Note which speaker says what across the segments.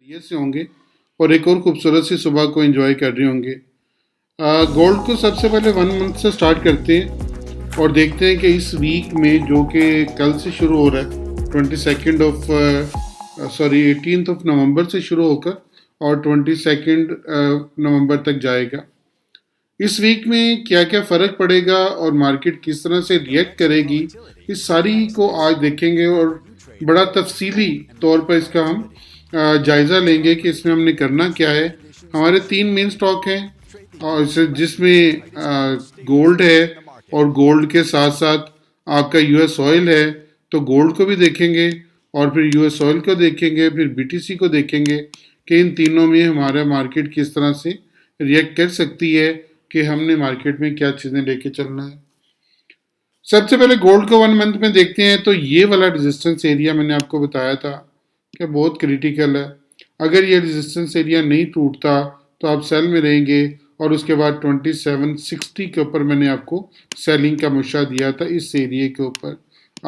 Speaker 1: ये से होंगे और एक और खूबसूरत सी सुबह को एंजॉय कर रहे होंगे। गोल्ड को सबसे पहले 1 मंथ से स्टार्ट करते हैं और देखते हैं कि इस वीक में जो कि कल से शुरू हो रहा है 18 नवंबर से शुरू होकर और 22 नवंबर तक जाएगा। इस वीक में क्या क्या फ़र्क पड़ेगा और मार्केट किस तरह से रिएक्ट करेगी, इस सारी को आज देखेंगे और बड़ा तफसीली तौर पर इसका हम जायज़ा लेंगे कि इसमें हमने करना क्या है। हमारे 3 मेन स्टॉक हैं और जिसमें गोल्ड है और गोल्ड के साथ साथ आपका यूएस ऑयल है, तो गोल्ड को भी देखेंगे और फिर यूएस ऑयल को देखेंगे, फिर बीटीसी को देखेंगे कि इन तीनों में हमारा मार्केट किस तरह से रिएक्ट कर सकती है कि हमने मार्केट में क्या चीज़ें लेके चलना है। सबसे पहले गोल्ड को 1 मंथ में देखते हैं तो ये वाला रेजिस्टेंस एरिया मैंने आपको बताया था कि बहुत क्रिटिकल है। अगर ये रेजिस्टेंस एरिया नहीं टूटता तो आप सेल में रहेंगे और उसके बाद 2760 के ऊपर मैंने आपको सेलिंग का मशा दिया था इस एरिया के ऊपर।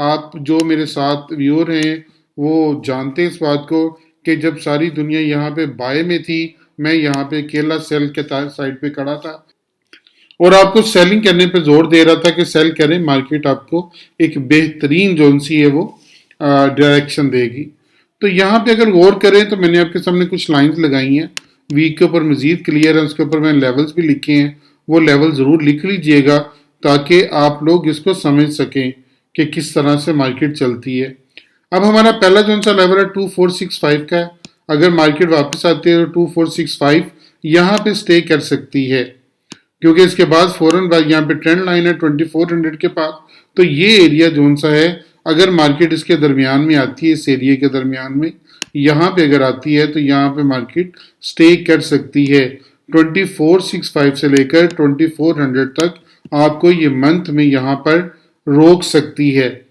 Speaker 1: आप जो मेरे साथ व्यूअर हैं वो जानते हैं इस बात को कि जब सारी दुनिया यहाँ पे बाय में थी, मैं यहाँ पे अकेला सेल के साइड पे खड़ा था और आपको सेलिंग करने पे जोर दे रहा था कि सेल करें, मार्केट आपको एक बेहतरीन जोन सी है वो डायरेक्शन देगी। तो यहाँ पे अगर गौर करें तो मैंने आपके सामने कुछ लाइंस लगाई हैं, वीक के ऊपर मजीद क्लियर है, उसके ऊपर मैंने लेवल्स भी लिखे हैं, वो लेवल ज़रूर लिख लीजिएगा ताकि आप लोग इसको समझ सकें कि किस तरह से मार्केट चलती है। अब हमारा पहला जो सा लेवल है 2465 का है। अगर मार्केट वापस आती है तो 2465 यहाँ पे स्टे कर सकती है क्योंकि इसके बाद फौरन यहाँ पे ट्रेंड लाइन है 2400 के पास। तो ये एरिया जोन सा है, अगर मार्केट इसके दरमियान में आती है, इस एरिया के दरमियान में यहाँ पे अगर आती है तो यहाँ पे मार्केट स्टे कर सकती है। 2465 से लेकर 2400 तक आपको ये मंथ में यहाँ पर रोक सकती है।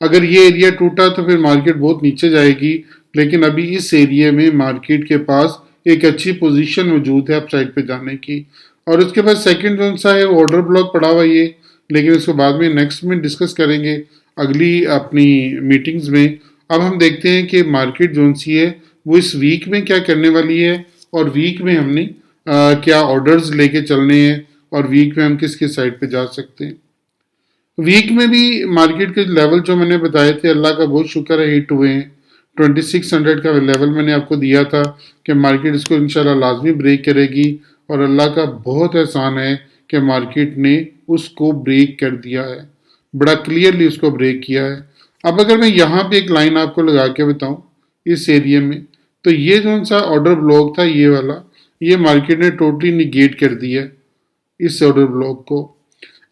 Speaker 1: अगर ये एरिया टूटा तो फिर मार्केट बहुत नीचे जाएगी, लेकिन अभी इस एरिया में मार्केट के पास एक अच्छी पोजीशन मौजूद है अपसाइड पे जाने की। और उसके बाद सेकंड जोन सा है ऑर्डर ब्लॉक पड़ा हुआ ये, लेकिन उसको बाद में नेक्स्ट में डिस्कस करेंगे अगली अपनी मीटिंग्स में। अब हम देखते हैं कि मार्केट जोन सी है वो इस वीक में क्या करने वाली है और वीक में हमने क्या ऑर्डर्स लेके चलने हैं और वीक में हम किस किस साइड पे जा सकते हैं। वीक में भी मार्केट के लेवल जो मैंने बताए थे अल्लाह का बहुत शुक्र है हिट हुए हैं। 2600 का लेवल मैंने आपको दिया था कि मार्केट इसको इंशाल्लाह लाजमी ब्रेक करेगी और अल्लाह का बहुत एहसान है कि मार्केट ने उसको ब्रेक कर दिया है, बड़ा क्लियरली उसको ब्रेक किया है। अब अगर मैं यहाँ पे एक लाइन आपको लगा के बताऊँ इस एरिया में, तो ये जो सा ऑर्डर ब्लॉक था ये वाला, ये मार्केट ने टोटली निगेट कर दिया इस ऑर्डर ब्लॉक को।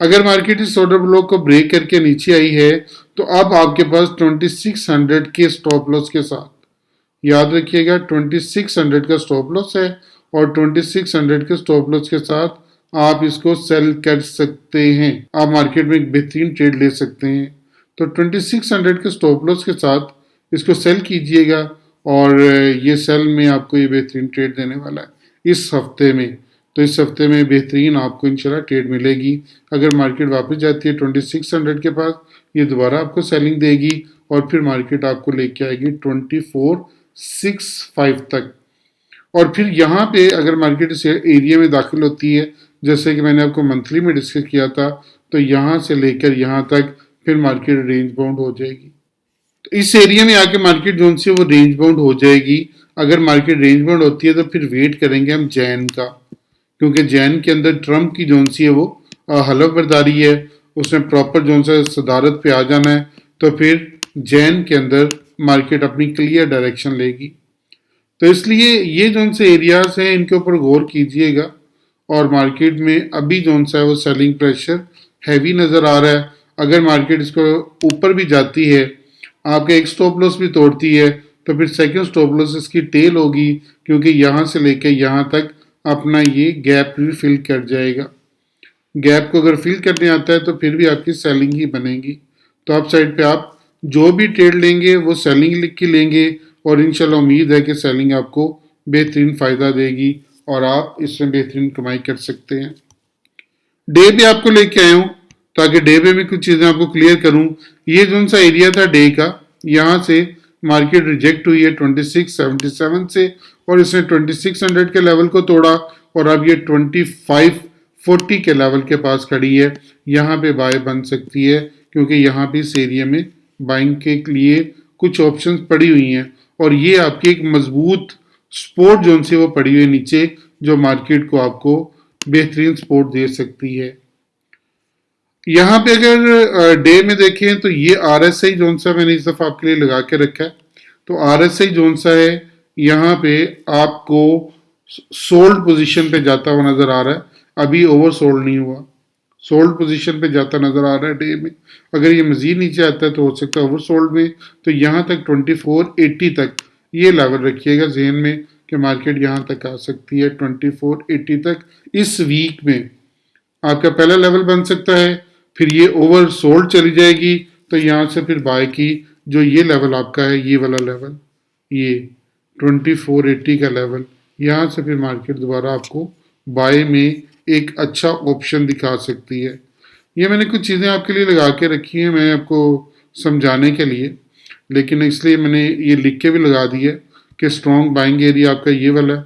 Speaker 1: अगर मार्केट इस ऑर्डर ब्लॉक को ब्रेक करके नीचे आई है तो अब आपके पास 2600 के स्टॉप लॉस के साथ, याद रखिएगा 2600 का स्टॉप लॉस है और 2600 के स्टॉप लॉस के साथ आप इसको सेल कर सकते हैं, आप मार्केट में एक बेहतरीन ट्रेड ले सकते हैं। तो 2600 के स्टॉप लॉस के साथ इसको सेल कीजिएगा और ये सेल में आपको ये बेहतरीन ट्रेड देने वाला है इस हफ्ते में। तो इस हफ्ते में बेहतरीन आपको इंशाल्लाह ट्रेड मिलेगी। अगर मार्केट वापस जाती है 2600 के पास, ये दोबारा आपको सेलिंग देगी और फिर मार्केट आपको लेके आएगी 2465 तक। और फिर यहाँ पे अगर मार्केट इस एरिया में दाखिल होती है, जैसे कि मैंने आपको मंथली में डिस्कस किया था, तो यहाँ से लेकर यहाँ तक फिर मार्केट रेंज बाउंड हो जाएगी। तो इस एरिया में आके मार्केट जोन से वो रेंज बाउंड हो जाएगी। अगर मार्केट रेंज बाउंड होती है तो फिर वेट करेंगे हम जैन का, क्योंकि जैन के अंदर ट्रम्प की जोन सी है वो हलफ बर्दारी है, उसने प्रॉपर जोन सा सदारत पे आ जाना है, तो फिर जैन के अंदर मार्केट अपनी क्लियर डायरेक्शन लेगी। तो इसलिए ये जोन से एरियाज हैं इनके ऊपर गौर कीजिएगा और मार्केट में अभी जोन सा है वो सेलिंग प्रेशर हैवी नज़र आ रहा है। अगर मार्केट इसको ऊपर भी जाती है, आपके एक स्टॉप लॉस भी तोड़ती है, तो फिर सेकंड स्टॉप लॉस इसकी टेल होगी, क्योंकि यहाँ से लेकर यहाँ तक अपना ये गैप भी फिल कर जाएगा। गैप को अगर फिल करने आता है तो फिर भी आपकी सेलिंग ही बनेगी। तो आप साइड पे आप जो भी ट्रेड लेंगे वो सेलिंग लिख के लेंगे और इंशाल्लाह उम्मीद है कि सेलिंग आपको बेहतरीन फ़ायदा देगी और आप इसमें बेहतरीन कमाई कर सकते हैं। डे पे आपको लेके आया हूँ ताकि डे पे भी कुछ चीज़ें आपको क्लियर करूँ। ये जो सा एरिया था डे का, यहाँ से मार्केट रिजेक्ट हुई है 2677 से और इसने 2600 के लेवल को तोड़ा और अब ये 2540 के लेवल के पास खड़ी है। यहाँ पे बाय बन सकती है क्योंकि यहाँ पे इस एरिया में बाइंग के लिए कुछ ऑप्शंस पड़ी हुई हैं और ये आपकी एक मजबूत सपोर्ट जोन से वो पड़ी हुई है नीचे, जो मार्केट को आपको बेहतरीन सपोर्ट दे सकती है। यहाँ पे अगर डे में देखें तो ये RSI जोन सा मैंने इस दफा आपके लिए लगा के रखा है। तो RSI जोन सा है, यहाँ पे आपको सोल्ड पोजीशन पे जाता हुआ नजर आ रहा है, अभी ओवर सोल्ड नहीं हुआ, सोल्ड पोजीशन पे जाता नजर आ रहा है डे में। अगर ये मजीद नीचे आता है तो हो सकता है ओवर सोल्ड में। तो यहाँ तक 2480 तक ये लेवल रखिएगा जहन में कि मार्केट यहाँ तक आ सकती है। 2480 तक इस वीक में आपका पहला लेवल बन सकता है, फिर ये ओवर सोल्ड चली जाएगी तो यहाँ से फिर बाय की जो ये लेवल आपका है, ये वाला लेवल, ये 2480 का लेवल, यहाँ से फिर मार्केट दोबारा आपको बाय में एक अच्छा ऑप्शन दिखा सकती है। ये मैंने कुछ चीज़ें आपके लिए लगा के रखी हैं मैं आपको समझाने के लिए, लेकिन इसलिए मैंने ये लिख के भी लगा दिया कि स्ट्रॉन्ग बाइंग एरिया आपका ये वाला,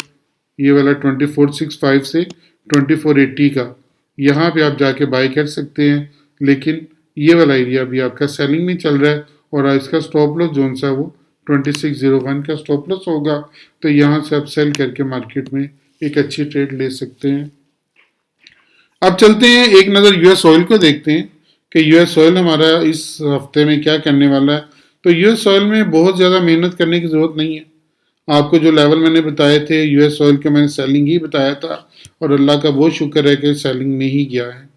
Speaker 1: ये वाला 2465 से 2480 का, यहाँ पे आप जाके बाय कर सकते हैं। लेकिन ये वाला एरिया भी आपका सेलिंग में चल रहा है और इसका स्टॉप लॉस जोन सा वो 2601 का स्टॉप लॉस होगा। तो यहाँ से आप सेल करके मार्केट में एक अच्छी ट्रेड ले सकते हैं। अब चलते हैं एक नज़र यूएस ऑयल को देखते हैं कि यूएस ऑयल हमारा इस हफ्ते में क्या करने वाला है। तो यूएस ऑयल में बहुत ज़्यादा मेहनत करने की ज़रूरत नहीं है। आपको जो लेवल मैंने बताए थे यूएस ऑयल के, मैंने सेलिंग ही बताया था और अल्लाह का बहुत शुक्र है कि सेलिंग में ही गया है।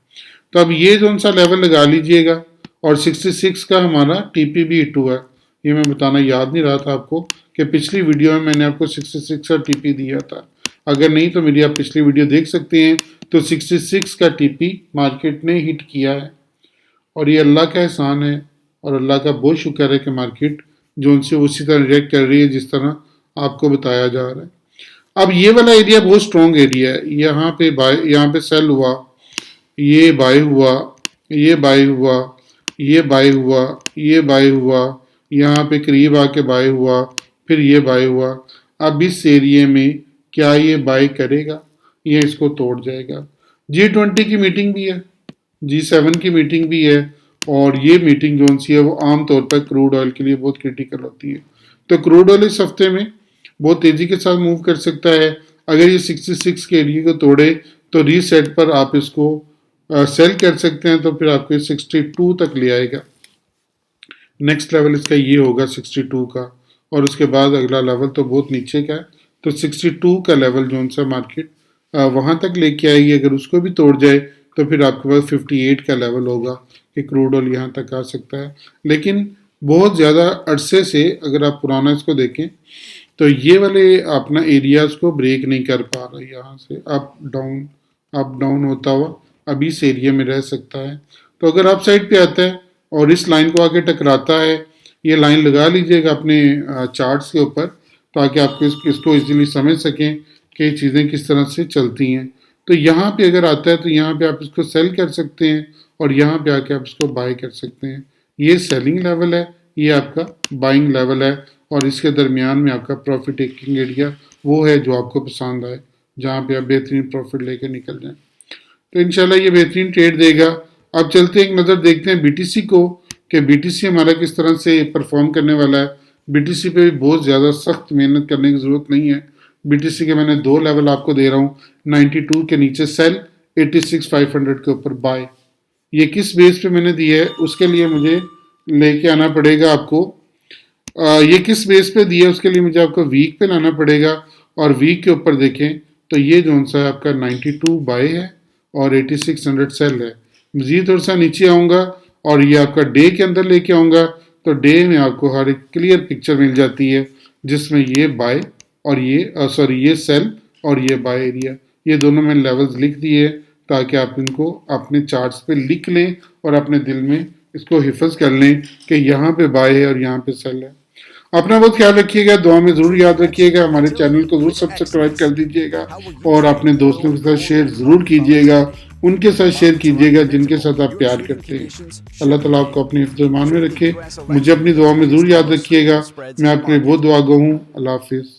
Speaker 1: तो अब ये जो सा लेवल लगा लीजिएगा और 66 का हमारा टीपी भी हिट हुआ है। ये मैं बताना याद नहीं रहा था आपको कि पिछली वीडियो में मैंने आपको 66 का टीपी दिया था। अगर नहीं तो मेरी आप पिछली वीडियो देख सकते हैं। तो 66 का टीपी मार्केट ने हिट किया है और ये अल्लाह का एहसान है और अल्लाह का बहुत शुक्र है कि मार्केट जो उनसे उसी तरह रिएक्ट कर रही है जिस तरह आपको बताया जा रहा है। अब ये वाला एरिया बहुत स्ट्रॉन्ग एरिया है, यहाँ पे बाय, यहाँ पे सेल हुआ, ये बाय हुआ, ये बाय हुआ, ये बाय हुआ, ये बाय हुआ, यहाँ पे करीब आके बाय हुआ, फिर ये बाय हुआ। अब इस एरिया में क्या ये बाय करेगा? ये इसको तोड़ जाएगा। G20 की मीटिंग भी है, G7 की मीटिंग भी है और ये मीटिंग जो सी है वो आमतौर पर क्रूड ऑयल के लिए बहुत क्रिटिकल होती है। तो क्रूड ऑयल इस हफ्ते में बहुत तेजी के साथ मूव कर सकता है। अगर ये 66 के एरिया को तोड़े तो रीसेट पर आप इसको सेल कर सकते हैं, तो फिर आपको 62 तक ले आएगा। नेक्स्ट लेवल इसका ये होगा 62 का और उसके बाद अगला लेवल तो बहुत नीचे का है। तो 62 का लेवल जो सा मार्केट वहाँ तक लेके आएगी। अगर उसको भी तोड़ जाए तो फिर आपके पास 58 का लेवल होगा कि क्रूड ऑयल यहाँ तक आ सकता है। लेकिन बहुत ज़्यादा अरसे से अगर आप पुराना इसको देखें तो ये वाले अपना एरियाज को ब्रेक नहीं कर पा रहा, यहाँ से अप डाउन होता हुआ अभी इस एरिया में रह सकता है। तो अगर आप साइड पे आता है और इस लाइन को आके टकराता है, ये लाइन लगा लीजिएगा अपने चार्ट्स के ऊपर ताकि आप इसको इजीली समझ सकें कि चीज़ें किस तरह से चलती हैं। तो यहाँ पे अगर आता है तो यहाँ पे आप इसको सेल कर सकते हैं और यहाँ पे आके आप इसको बाय कर सकते हैं। ये सेलिंग लेवल है, ये आपका बाइंग लेवल है और इसके दरमियान में आपका प्रॉफिट टेकिंग एरिया वो है जो आपको पसंद आए, जहाँ पे आप बेहतरीन प्रॉफिट लेके निकल जाएं। तो इंशाल्लाह ये बेहतरीन ट्रेड देगा। अब चलते एक नज़र देखते हैं बीटीसी को कि बीटीसी हमारा किस तरह से परफॉर्म करने वाला है। बीटीसी पे भी बहुत ज़्यादा सख्त मेहनत करने की ज़रूरत नहीं है। बीटीसी के मैंने दो लेवल आपको दे रहा हूँ, 92 के नीचे सेल, 86,500 के ऊपर बाय। ये किस बेस पे मैंने दिया है उसके लिए मुझे लेके आना पड़ेगा आपको। ये किस बेस पे दिया है उसके लिए मुझे आपको वीक पे लाना पड़ेगा और वीक के ऊपर देखें तो ये जो सा है आपका 92 बाय है और 8600 सेल है। मजीद थोड़ा सा नीचे आऊँगा और ये आपका डे के अंदर लेके आऊँगा तो डे में आपको हर एक क्लियर पिक्चर मिल जाती है जिसमें ये बाय और ये सेल और ये बाय एरिया, ये दोनों मैंने लेवल्स लिख दिए ताकि आप इनको अपने चार्ट्स पे लिख लें और अपने दिल में इसको हिफज कर लें कि यहाँ पे बाय है और यहाँ पे सेल है। अपना बहुत ख्याल रखिएगा, दुआ में ज़रूर याद रखिएगा, हमारे चैनल को ज़रूर सब्सक्राइब कर दीजिएगा और अपने दोस्तों के साथ शेयर ज़रूर कीजिएगा उनके साथ शेयर कीजिएगा जिनके साथ आप प्यार करते हैं। अल्लाह ताला आपको अपने हिफ्ज़-ओ-ईमान में रखे। मुझे अपनी दुआ में ज़रूर याद रखिएगा। मैं आपके लिए बहुत दुआ गो हूँ। अल्लाह हाफ़िज़।